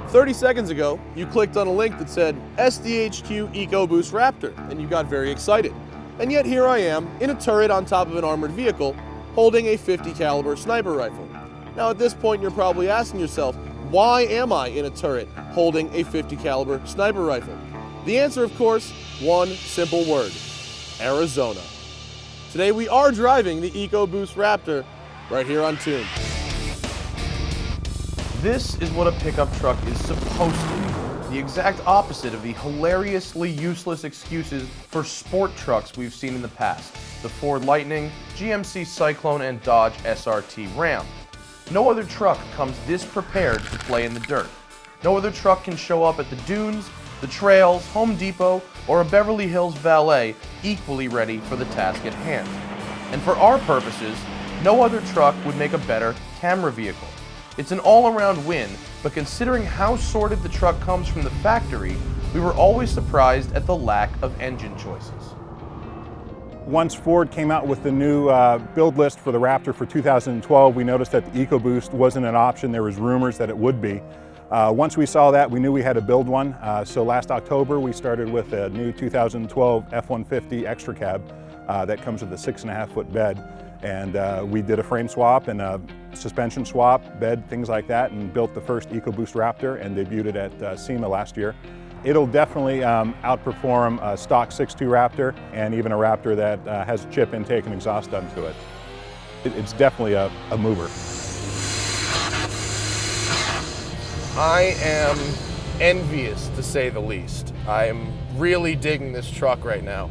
30 seconds ago, you clicked on a link that said SDHQ Eco-Boost-Raptor, and you got very excited. And yet here I am, in a turret on top of an armored vehicle, holding a 50 caliber sniper rifle. Now at this point, you're probably asking yourself, why am I in a turret holding a 50 caliber sniper rifle? The answer, of course, one simple word: Arizona. Today we are driving the Eco-Boost-Raptor right here on Tune. This is what a pickup truck is supposed to be. The exact opposite of the hilariously useless excuses for sport trucks we've seen in the past. The Ford Lightning, GMC Cyclone, and Dodge SRT Ram. No other truck comes this prepared to play in the dirt. No other truck can show up at the dunes, the trails, Home Depot, or a Beverly Hills valet equally ready for the task at hand. And for our purposes, no other truck would make a better camera vehicle. It's an all-around win, but considering how sorted the truck comes from the factory, we were always surprised at the lack of engine choices. Once Ford came out with the new build list for the Raptor for 2012, we noticed that the EcoBoost wasn't an option. There was rumors that it would be. Once we saw that, we knew we had to build one. So last October, we started with a new 2012 F-150 extra cab that comes with a 6.5-foot bed. And we did a frame swap and a suspension swap, bed, things like that, and built the first Eco-Boost-Raptor and debuted it at SEMA last year. It'll definitely outperform a stock 6.2 Raptor and even a Raptor that has chip intake and exhaust done to it. It's definitely a mover. I am envious, to say the least. I'm really digging this truck right now.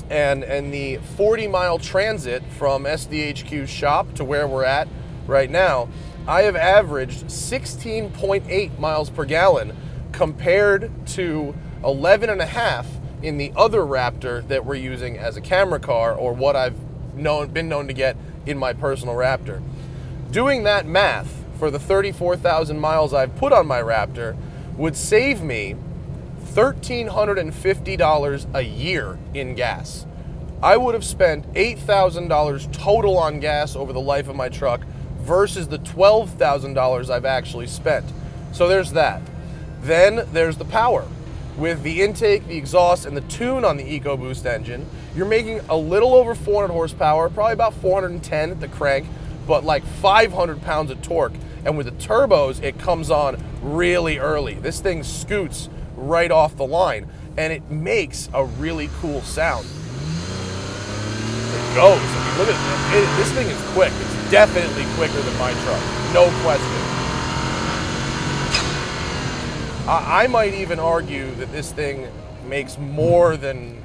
And the 40-mile transit from SDHQ's shop to where we're at right now, I have averaged 16.8 miles per gallon compared to 11.5 in the other Raptor that we're using as a camera car, or what I've been known to get in my personal Raptor. Doing that math for the 34,000 miles I've put on my Raptor would save me $1,350 a year in gas. I would have spent $8,000 total on gas over the life of my truck versus the $12,000 I've actually spent. So there's that. Then there's the power. With the intake, the exhaust, and the tune on the EcoBoost engine, you're making a little over 400 horsepower, probably about 410 at the crank, but like 500 pounds of torque. And with the turbos, it comes on really early. This thing scoots right off the line, and it makes a really cool sound. It goes. I mean, look at it. This thing is quick. It's definitely quicker than my truck, no question. I might even argue that this thing makes more than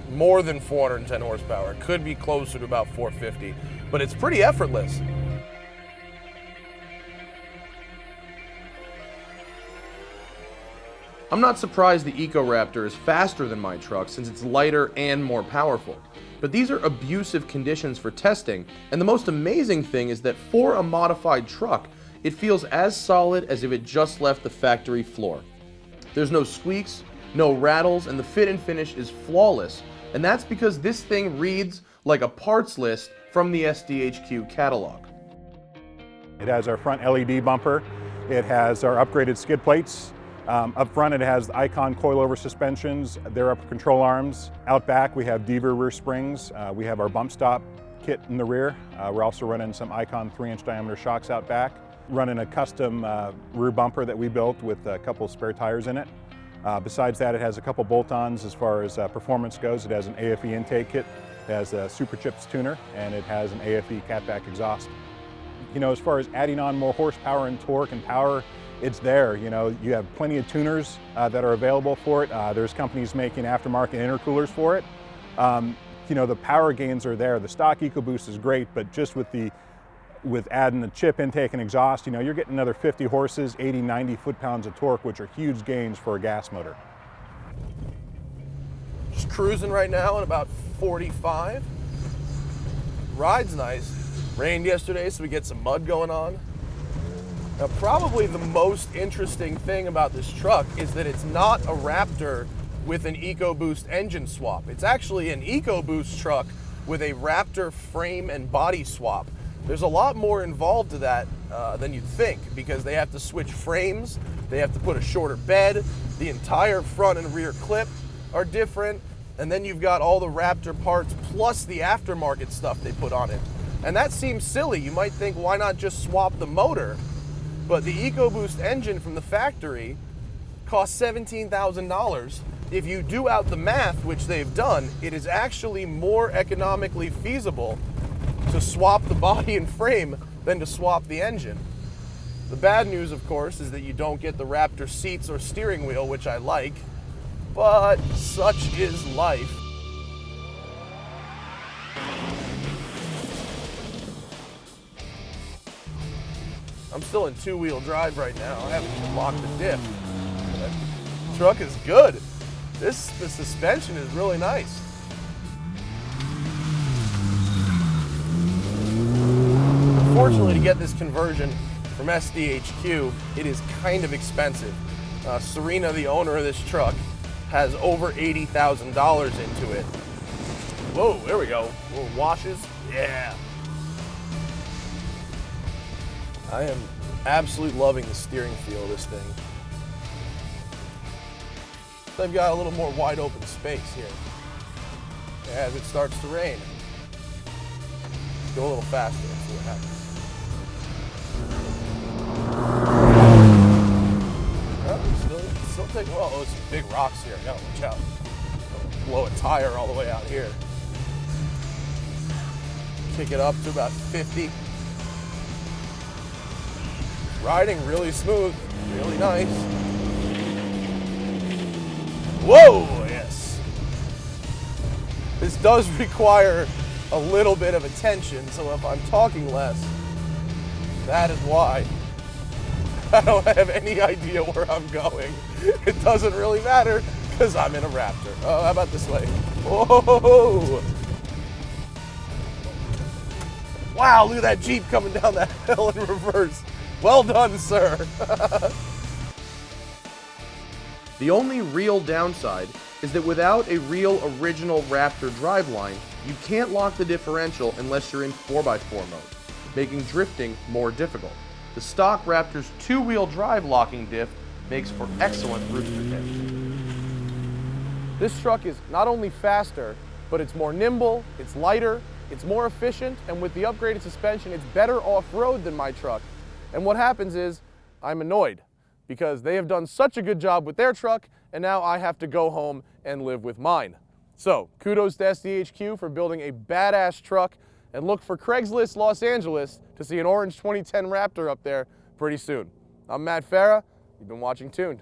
410 horsepower. It could be closer to about 450, but it's pretty effortless. I'm not surprised the Eco-Raptor is faster than my truck since it's lighter and more powerful. But these are abusive conditions for testing, and the most amazing thing is that for a modified truck, it feels as solid as if it just left the factory floor. There's no squeaks, no rattles, and the fit and finish is flawless, and that's because this thing reads like a parts list from the SDHQ catalog. It has our front LED bumper, it has our upgraded skid plates. Up front it has the Icon coilover suspensions, their upper control arms. Out back we have Deaver rear springs. We have our bump stop kit in the rear. We're also running some Icon 3-inch diameter shocks out back. Running a custom rear bumper that we built with a couple spare tires in it. Besides that, it has a couple bolt-ons as far as performance goes. It has an AFE intake kit, it has a Super Chips tuner, and it has an AFE catback exhaust. You know, as far as adding on more horsepower and torque and power, it's there. You know, you have plenty of tuners that are available for it. There's companies making aftermarket intercoolers for it. You know, the power gains are there. The stock EcoBoost is great, but just with adding the chip intake and exhaust, you know, you're getting another 50 horses, 80, 90 foot-pounds of torque, which are huge gains for a gas motor. Just cruising right now at about 45. Ride's nice. Rained yesterday, so we get some mud going on. Now, probably the most interesting thing about this truck is that it's not a Raptor with an EcoBoost engine swap. It's actually an EcoBoost truck with a Raptor frame and body swap. There's a lot more involved to that than you'd think, because they have to switch frames, they have to put a shorter bed, the entire front and rear clip are different, and then you've got all the Raptor parts plus the aftermarket stuff they put on it. And that seems silly. You might think, why not just swap the motor? But the EcoBoost engine from the factory costs $17,000. If you do out the math, which they've done, it is actually more economically feasible to swap the body and frame than to swap the engine. The bad news, of course, is that you don't get the Raptor seats or steering wheel, which I like, but such is life. I'm still in two-wheel drive right now. I haven't even locked the diff. The truck is good. The suspension is really nice. Unfortunately, to get this conversion from SDHQ, it is kind of expensive. Serena, the owner of this truck, has over $80,000 into it. Whoa, there we go. Little washes. Yeah. I am absolutely loving the steering feel of this thing. They've got a little more wide open space here as it starts to rain. Go a little faster and see what happens. Oh, still take, oh, there's some big rocks here. Gotta watch out. Don't blow a tire all the way out here. Kick it up to about 50. Riding really smooth, really nice. Whoa, yes. This does require a little bit of attention, so if I'm talking less, that is why. I don't have any idea where I'm going. It doesn't really matter, because I'm in a Raptor. Oh, how about this way? Whoa! Wow, look at that Jeep coming down that hill in reverse. Well done, sir. The only real downside is that without a real original Raptor driveline, you can't lock the differential unless you're in 4x4 mode, making drifting more difficult. The stock Raptor's two-wheel drive locking diff makes for excellent rooster tips. This truck is not only faster, but it's more nimble, it's lighter, it's more efficient, and with the upgraded suspension, it's better off-road than my truck. And what happens is, I'm annoyed because they have done such a good job with their truck, and now I have to go home and live with mine. So, kudos to SDHQ for building a badass truck, and look for Craigslist Los Angeles to see an orange 2010 Raptor up there pretty soon. I'm Matt Farah. You've been watching Tuned.